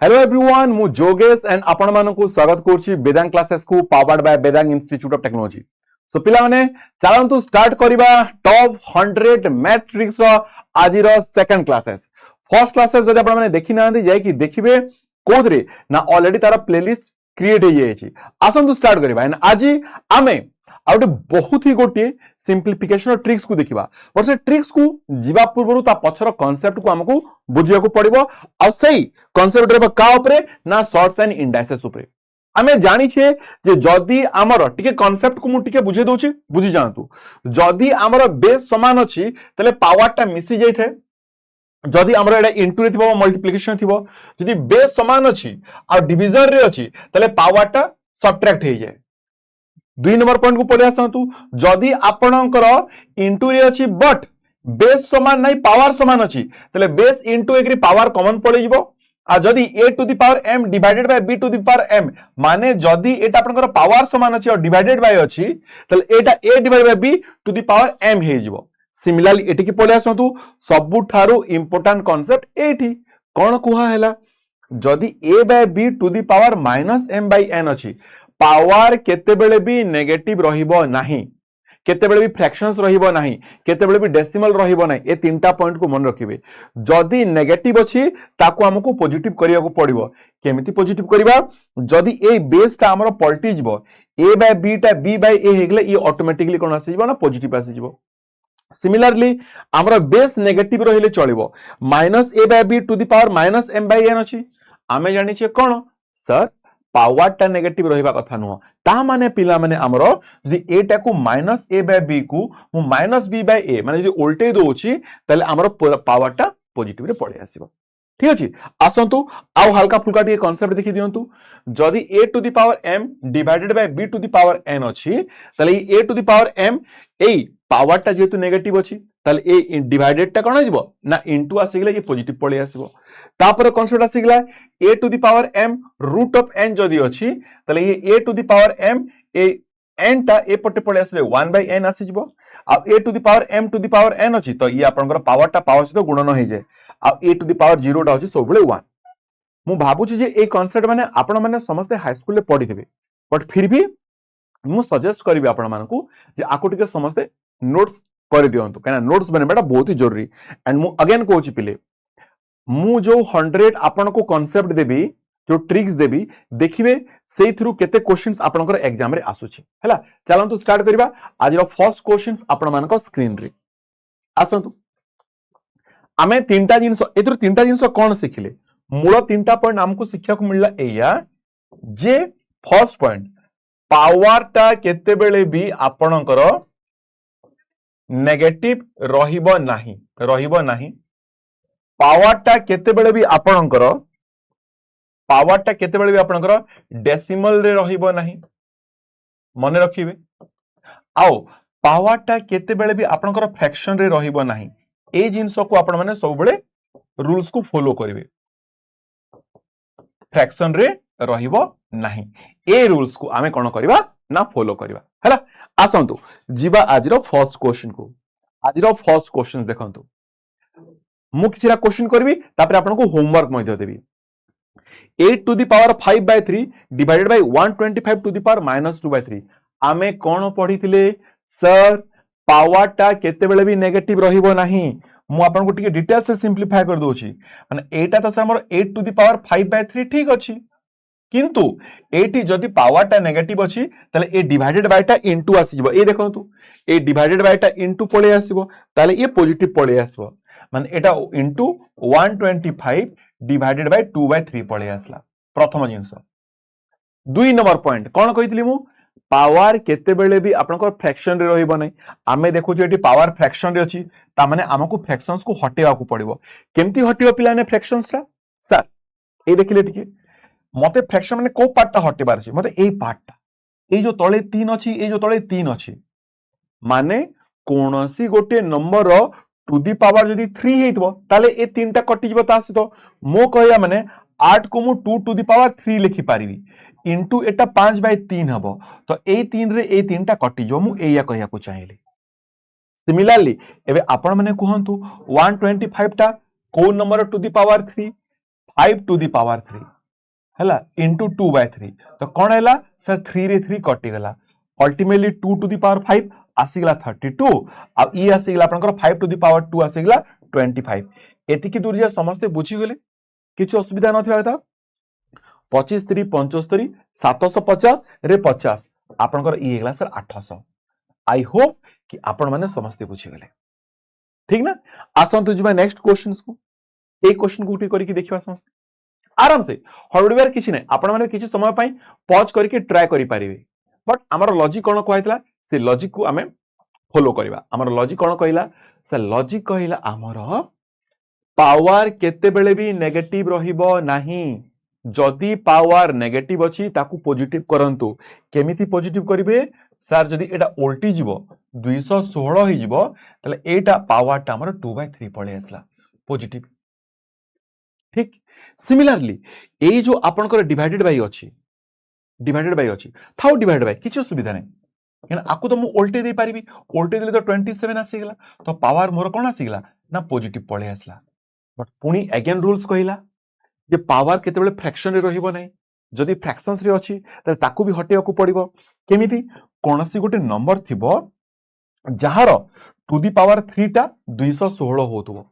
Hello everyone मु जोगेश and आपण मानकु स्वागत करछि वेदांग क्लासेस को powered by Vedang institute of technology. So पिला माने चलंतु स्टार्ट करिबा टॉप 100 मैथ ट्रिक्स रो आजि रो सेकंड क्लासेस। फर्स्ट क्लासेस जदि आपण माने देखि नांदी जाय कि देखिबे कोदरे ना ऑलरेडी तारा प्लेलिस्ट क्रिएट हो जायछि। आसंतु स्टार्ट करिबा एंड आजि आमे आउट बहुत ही गोटे सिंप्लिफिकेशन ट्रिक्स को देखिबा पर से ट्रिक्स को जीवा पूर्व ता पछर कांसेप्ट को हमकु बुझिया को पड़िबो आ सही कांसेप्ट रे का ऊपरे ना शॉर्ट्स एंड इंडाइसेस ऊपरे आमे जानि छे जे जदी हमर टिके कांसेप्ट को मु टिके बुझे दोछि बुझी जानतु जदी हमर बेस समान अछि तले पावर टा मिसी जाय थे जदी हमर एडा इनटू रे थिबो मल्टीप्लिकेशन थिबो जदी बेस समान अछि आ डिवीजन रे अछि तले पावर टा सब्ट्रैक्ट हे जाय। 2 नंबर पॉइंट को पळे आसंतु जदी आपणकर इनटू रे अछि बट बेस समान नाही पावर समान अछि तले बेस इनटू एग्री पावर कॉमन पळे जिवो आ जदी a to the power m divided by b to the power m माने जदी एटा आपणकर पावर समान अछि और डिवाइडेड बाय अछि तले एटा a divided by b to the power m हे जिवो। सिमिलरली एटी की पळे आसंतु सबु थारो इंपोर्टेंट कांसेप्ट एठी कोन कुहा हैला जदी a by b to the power minus m by n अछि पावर केतेबेले भी नेगेटिव रहिबो नाही केतेबेले भी फ्रैक्शंस रहिबो नाही केतेबेले भी डेसिमल रहिबो नाही ए तीनटा पॉइंट को मन रखिबे। जदी नेगेटिव अछि ताको हमकु पॉजिटिव करिया को पड़िबो केमिति पॉजिटिव करिबा जदी ए बेस ता हमर पलटि जिवो a बाय b ता b बाय a हेगले ई ऑटोमेटिकली कोन आसी जिवो ना पॉजिटिव आसी जिवो। सिमिलरली हमर बेस नेगेटिव रहिले चलिबो minus a by b to the power minus m by n अछि आमे जानि छे कोन सर पावर टा नेगेटिव रहिबा कथा नुह ता माने पिला माने हमरो जदी a टा को माइनस a बाय b को मु माइनस b बाय a माने जदी उल्टे दोछि तले हमरो पावर टा पॉजिटिव रे पळे आसीबो। ठीक अछि आसंतु आउ हल्का फुल्का टे कांसेप्ट देखि दियंतु जदी a to the power m divided by b to the power n अछि तले a to the power m ए पावर टा जेतु नेगेटिव अछि तले ए डिवाइडेड टा कोन जिवो ना इनटू आसीगले ये पॉजिटिव पळे आसीबो। तापर कांसेप्ट आसीगला a to the power m root of n जदी अछि तले ये a to the power m ए n टा ए पटे पळे आसीबे 1 बाय n आसी जिवो आ a to the power m to the power n अछि तो ये आपनकर पावर टा पावर सहित गुणन होई जाय आ a टू द पावर 0 टा अछि सबले 1। मु भाबुची जे ए कांसेप्ट माने आपण माने समस्त हाई स्कूल ले पढि देबे बट फिर भी मु सजेस्ट करबी आपण मानकू जे आको टिके समस्त नोट्स कर दियंतु काना नोट्स बनेबाटा बहुत ही जरूरी एंड मु अगेन कहूची पिले मु जो 100 आपण को कांसेप्ट देबी जो ट्रिक्स देबी देखिबे सेई थ्रू केते क्वेश्चंस आपनकर एग्जाम रे आसुची हैला। चलंतु स्टार्ट करबा आज रो फर्स्ट क्वेश्चंस आपण मानको स्क्रीन रे आसंतु आमे तीनटा जिंस एथुर तीनटा जिंस कोन सिखिले मूल तीनटा पॉइंट हमको शिक्षा को मिलला एया जे फर्स्ट पॉइंट पावर टा केते बेले भी आपनकर नेगेटिव रहिबो नाही पावर टा केते बेले भी आपनकर डेसिमल रे रहिबो नाही मने रखिबे आउ पावर टा केते बेले भी आपनकर फ्रैक्शन रे रहिबो नाही ए जिंस को आपण माने सब बेले रूल्स को फॉलो करिवे फ्रैक्शन रे रहिबो नाही ए रूल्स को आमे कोन करबा ना फॉलो करबा हैला। आसंतु जीवा आज रो फर्स्ट क्वेश्चन को आज रो फर्स्ट क्वेश्चन देखंतु मु किछरा क्वेश्चन करबी तापर आपन को होमवर्क मध्ये देबी 8 to the power 5 by 3 divided by 125 to the power -2 by 3 आमे कोन पढिथिले सर पावर टा केते बेले भी नेगेटिव रहिबो नाही मु आपन को टिके डिटेल से सिंपलीफाई कर दोछि माने एटा त सर हमर 8 टू द पावर 5 बाय 3 ठीक अछि किंतु एटी जदी पावर टा नेगेटिव अछि तले ए डिवाइडेड बाय टा इनटू आसीबो ए देखंतु ए डिवाइडेड बाय टा इनटू पळे आसीबो तले ए पॉजिटिव पळे आसीबो माने एटा इनटू 125 डिवाइडेड बाय 2 बाय 3 पळे आसला प्रथम जिंस। 2 नंबर पॉइंट कोन कहितली मु पावर केते बेले भी आपनकर फ्रैक्शन रे रहिबो नै आमे देखु जे एटी पावर फ्रैक्शन रे अछि ता माने हमकु फ्रैक्शंस को हटेवा को पड़िबो केमती हटिबो पिलाने फ्रैक्शंस रा सर ए देखिले टिके मते फ्रैक्शन माने को पार्ट टा हटेबार अछि मते एई पार्ट टा ए जो तळे 3 अछि ए जो तळे 3 अछि माने कोनोसी गोटे नंबर टू दी पावर जदी 3 हेतबो ताले ए 3 टा कटि जबो ता सहित मो कहया माने 8 को मु 2 टू दी पावर 3 लिखि पारिबी इनटू एटा 5 बाय 3 हबो तो ए 3 रे ए 3 टा कटि जो मु एया कहया को चाहेली। सिमिलरली एबे आपण माने कहंतु 125 टा को number to the power 3 5 to the power 3 हैला इनटू 2/3 तो कौन हैला सर 3 रे 3 कटि गला अल्टीमेटली 2 टू दी पावर 5 आसीगला 32 आ ई आसीगला आपनकर 5 टू दी पावर 2 आसीगला 25 एतिकी दूर जे समस्त बुझी गेले किछ असुविधा नथिबा था 25 3 75 750 रे 50 आपनकर ई हेगला सर 800 आई होप कि आपण माने समस्त बुझी गेले ठीक ना आसंतु जिबा नेक्स्ट क्वेश्चंस को ए क्वेश्चन को उठी करके देखिबा समस्त आराम से हड़बड़िबार किछि नै आपण माने किछि समय पई पॉज करके ट्राई करि परिबे बट हमर लॉजिक कोन कहैतला से लॉजिक को हमें फॉलो करबा हमर लॉजिक कोन कहला से लॉजिक कहला हमर पावर केते बेले भी नेगेटिव रहिबो नाही जदि पावर नेगेटिव अछि ताकू पॉजिटिव करंतु केमिति पॉजिटिव करिवे सर जदि एटा उल्टी जीवो 216 ही जीवो तले एटा पावर ता हमर 2/3 पळे आसला पॉजिटिव ठीक सिमिलरली ए जो आपनकर डिवाइडेड बाय अछि थाउ डिवाइडेड बाय किछ सुविधा नै यानी आकु तो मु उल्टे दे पारिबी उल्टे देले तो 27 आसी गेला तो पावर मोर कोन आसी गेला ना पॉजिटिव पळे आसला बट पुनी अगेन रूल्स कहिला जे पावर केते बेले फ्रैक्शन रे रहिबो नै जदि फ्रैक्शंस रे अछि त ताकू भी हटेया को पड़िबो केमिति कोनसी गोटे नंबर थिबो जहार टू दी पावर 3 टा 216 होतबो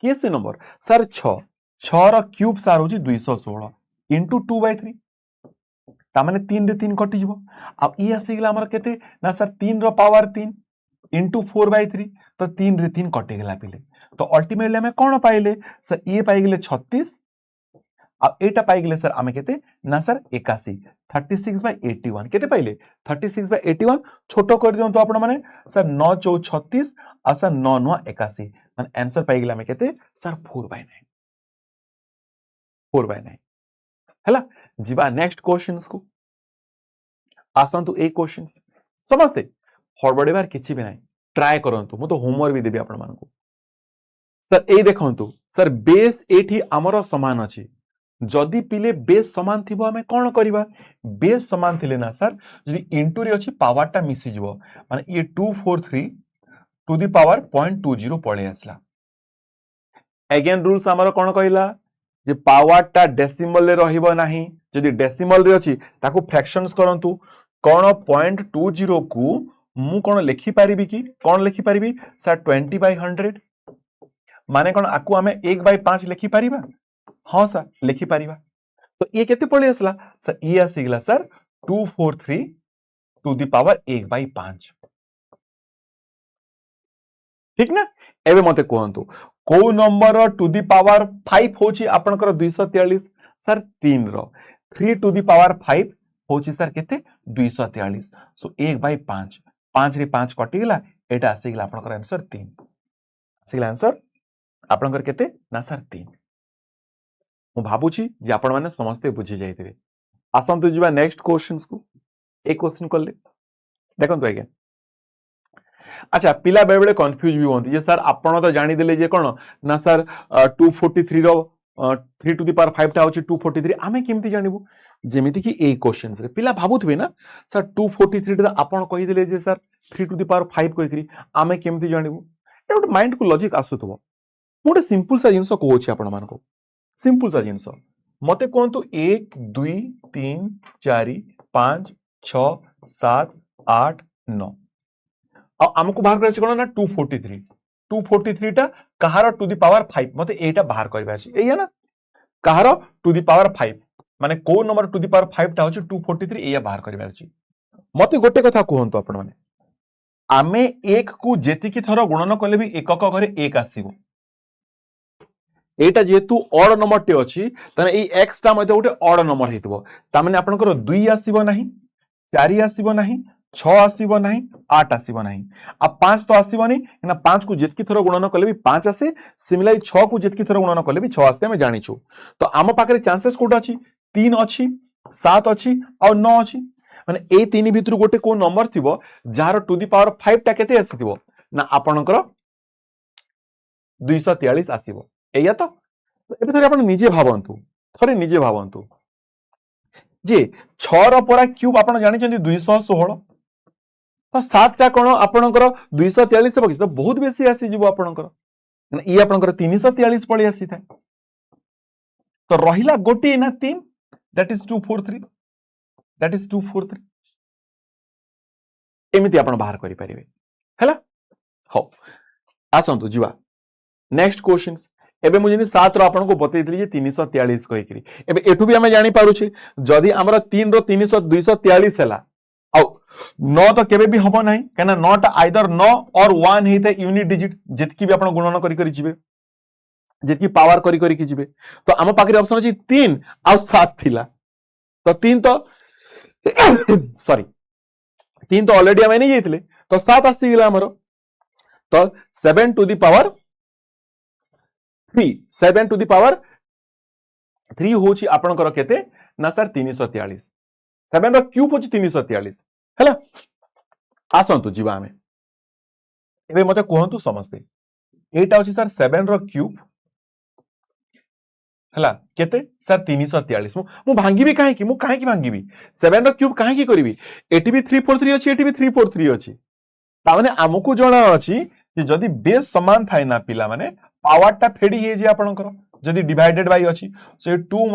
के से नंबर सर 6 रो क्यूब सर होची 216 इनटू 2/3 ता माने 3 रे 3 कटि जिवो अब ई आसी गेला हमर केते ना सर 3 रो पावर 3 इनटू 4/3 तो 3 रे 3 कटि गेला पिले तो अल्टीमेटली हमें कोन पाइले सर ये पाइ गेले 36 अब एटा पाइ गेले सर हमें केते ना सर 81 36/81 केते पाइले 36/81 छोटो कर दियौ तो आपण माने सर 9 4 36 आ सर 9 9 81 माने आंसर पाइ गेला हमें केते सर 4/9 हैला जीवा नेक्स्ट क्वेश्चंस को आसंतु ए क्वेश्चंस समझते हड़बड़ेबार किछि भी नाही ट्राई करंतु मु तो होमवर्क भी देबी आपण मानको सर ए देखंतु सर बेस एठी हमरो समान अछि जदि पिले बेस समान थिबो हमें कोन करबा बेस समान थिले ना सर जदि इनटू रे अछि पावर टा मिसी जिवो माने ये 243 टू दी पावर 0.20 पळे आसला अगेन रूल्स हमरो कोन कहला जे पावर टा डेसिमल रे रहिबो नाही जदि डेसिमल रे अछि ताको फ्रैक्शंस करंतु कोन 0.20 को मु कोन लिखि परिबी कि कोन लिखि परिबी सर 20/100 माने कोन आकु हमें 1/5 लिखि परिबा हां सर लिखि परिबा तो ये केते पळे आसला सर ये आसी गेला सर 243 टू दी पावर 1/5 ठीक ना एबे मते कहंतु को नंबर टू दी पावर 5 होची आपनकर 243 सर 3 रो 3 टू दी पावर 5 होची सर केते 243 सो 1/5 5 रे 5 कटि गेला एटा आसी गेला आपनकर आंसर 3 आसी गेला आंसर आपनकर केते ना सर 3 मु भाबुची जे आपण माने समझते बुझी जाइतिबे आसंतु जिबा नेक्स्ट क्वेश्चंस को एक क्वेश्चन करले देखंतु आगे अच्छा पिला बेले बेले कंफ्यूज भी होंती जे सर आपण तो जानि देले जे कोन ना सर 243 रो 3 टू द पावर 5 टा होची 243 आमे केमती जानिबु जेमिति कि ए क्वेश्चंस रे पिला भाबुथबे ना सर 243 टा आपण कहि देले जे सर 3 टू द पावर 5 कहिकरी आमे केमती जानिबु ए माइंड को लॉजिक आसुथबो मोटे सिंपल सा जिंस कहूची आपण मानको सिंपल सा जिंस मते कोंतु 1 2 3 4 5 6 7 8 9 आमको बाहर कर कोन ना 243 टा कहार टू द पावर 5 मते एटा बाहर करबा अछि एया ना कहार टू द पावर 5 माने को नंबर टू द पावर 5 टा होची 243 एया बाहर करबा अछि मते गोटे कथा कहंतु आपण माने आमे एक को जेति की थरो गुणन कले भी एकक घरे एक आसीबो एटा जेतु ऑड नंबर टे अछि तने ए x टा मध्ये गोटे ऑड नंबर हेतबो ता माने आपनकर 2 आसीबो नाही 4 आसीबो नाही 6 आसीबो नाही 8 आसीबो नाही अब 5 तो आसीबो नहीं ना 5 को जेतकी थरो गुणन कले भी 5 आसे सिमिलरली 6 को जेतकी थरो गुणन कले भी 6 आसे हम जानि छु तो आम पाखरे चांसेस कोट अछि 3 अछि 7 अछि और 9 अछि माने ए तीन भितर गोटे को नंबर थिबो जार टू द पावर 5 टा केते आसीथिबो ना आपनकर 243 आसीबो एया तो एबे थरे आपण निजे भावंतु जे 6 रो परा क्यूब आपण जानि छथि 216 तो 7 टा कोन आपनकर 243 बकि तो बहुत बेसी आसी जिवो आपनकर ई आपनकर 343 पळी आसी था तो रहिला गोटे ना 3 दैट इज 243 दैट इज 243 एमिति आपण बाहर करि परिबे हैला हो आसंतु जीवा नेक्स्ट क्वेश्चंस एबे मु जनी 7 रो आपण को बतैतली जे 343 कहि करी एबे एठु भी हमें जानि पारुछे जदी हमरा 3 रो 300 243 हैला औ 9 तो केबे भी हबो नाही केना 9 टा आइदर 9 और 1 हेते यूनिट डिजिट जेतकी भी आपण गुणन करि करि जिवे जेतकी पावर करि करि कि जिवे तो हम पाखरे ऑप्शन अछि 3 आ 7 थिला तो 3 तो सॉरी 3 तो ऑलरेडी हमें नहीं जेतले तो 7 आसी गेला हमरो तो 7 to the power 3 7 to the power 3 होची आपनकर केते ना सर 343 7 रो क्यूब होची 343 हैला आसंतु जीवा हमें एबे मते कोहंतु समझते एटा होची सर 7 रो क्यूब हैला केते सर 343 मु भांगी भी काहे की भांगी भी 7 रो क्यूब काहे की करबी एटी भी 343 अछि एटी भी 343 अछि ता माने हमकु जणा अछि कि जदी बेस समान थाय ना पिला माने पावर टा फेडी हे जे आपनकर जदी डिवाइडेड बाय अछि सो 2 -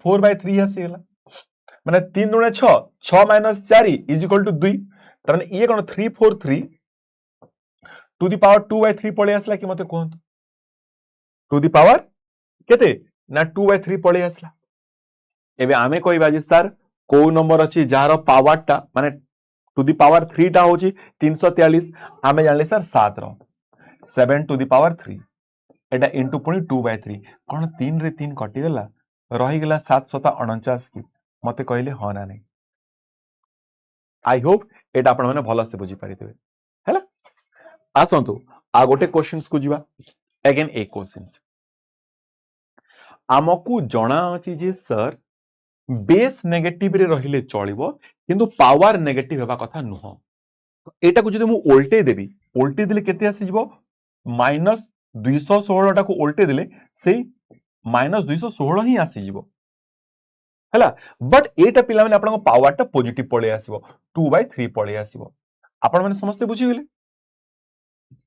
4/3 आसी गेला माने 3 दुणे 6 6 - 4 = 2 त माने ये कोन 343 टू द पावर 2/3 पळे आसला कि मते कोहंतु टू द पावर केते ना 2/3 पळे आसला एबे आमे कहबा जे सर को नंबर अछि जार पावर टा माने टू द पावर 3 टा होची 343 आमे जानले सर 7 रो 7 टू द पावर 3 एटा इनटू पुनी 2/3 कोन 3 रे 3 कटि गेला रहि गेला 7 7 49 की मते कहले ह ना नहीं आई होप एटा आपण माने भलो से बुझी परितबे हैला आसंतु आ गोटे क्वेश्चंस को जीवा अगेन ए क्वेश्चंस आमकु जणा अछि जे सर बेस नेगेटिव रे रहिले चलिबो किंतु पावर नेगेटिव हेबा कथा नुह एटा को जदि मु उल्टे देले केते आसी जिवो -216 टा को उल्टे देले से -216 ही आसी जिवो हैला बट एटा पिला माने आपन पावर टा पॉजिटिव पळे आसीबो 2/3 पळे आसीबो आपण माने समस्त बुझी गेले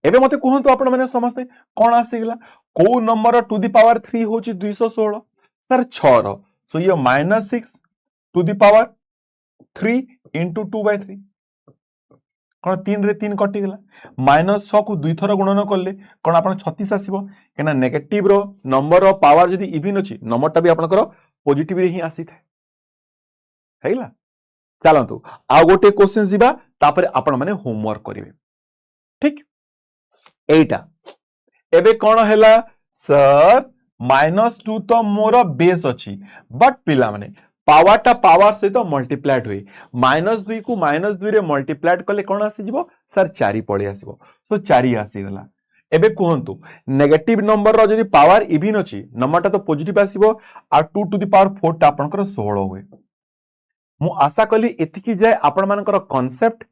एबे मते कहंतु आपण माने समस्त कोन आसी गेला को नंबर टू द पावर 3 होची 216 सर 6 रो सो ये -6 टू द पावर 3 into 2/3 कोन 3 रे 3 कटि गेला -6 को 2 थर गुणन करले कोन आपण 36 आसीबो केना नेगेटिव रो नंबर रो पावर जदी इवन अछि नंबर टा भी आपनकर पॉजिटिव रे ही आसी थाए हैला चलंतु आ गोटे क्वेश्चन जिबा तापर आपण माने होमवर्क करिवे ठीक एटा एबे कोन हैला सर -2 तो मोर बेस अछि बट पिला माने पावर टा पावर से तो मल्टीप्लाइड हुए -2 को -2 रे मल्टीप्लाइड कले कोन आसी जिवो सर 4 पळे आसीबो सो 4 आसी गला एबे कहंतु नेगेटिव नंबर रो जदी पावर इवन अछि नंबर टा तो पॉजिटिव आसीबो आ 2 टू द पावर 4 टा आपनकर 16 हुए मु आशा कली एतिकी जाय आपण मानकर कांसेप्ट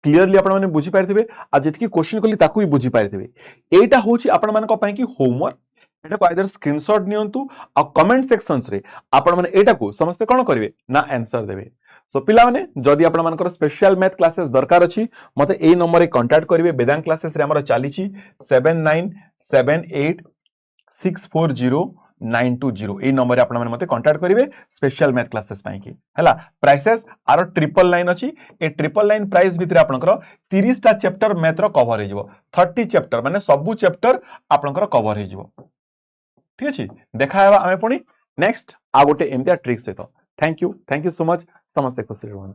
क्लियरली आपण माने बुझी पारथिबे आ जेतिकी क्वेश्चन कली ताकू भी बुझी पारथिबे एटा होची आपण मानक पय की होमवर्क एटा को आइदर स्क्रीनशॉट नियंतु आ कमेंट सेक्शंस रे आपण माने एटा को समस्त कोन करिवे ना आंसर देबे सो पिला माने जदी आपण मानकर स्पेशल मैथ क्लासेस दरकार अछि मते ए नंबर रे कांटेक्ट करिवे वेदांत क्लासेस रे हमर चालीची 7978640920 ए नंबर रे आपण माने मते कांटेक्ट करिवे स्पेशल मैथ क्लासेस पय की हला प्राइसेस आरो ट्रिपल लाइन अछि ए ट्रिपल लाइन प्राइस भितरे आपनकर 30 टा चैप्टर मैथ रो कवर हे जिवो 30 चैप्टर माने सबु चैप्टर आपनकर कवर हे जिवो ठीक अछि देखा हेबा आमे पुनी नेक्स्ट आ गोटे एमतिया ट्रिक सहित थैंक यू सो मच समस्त खुशी रहन।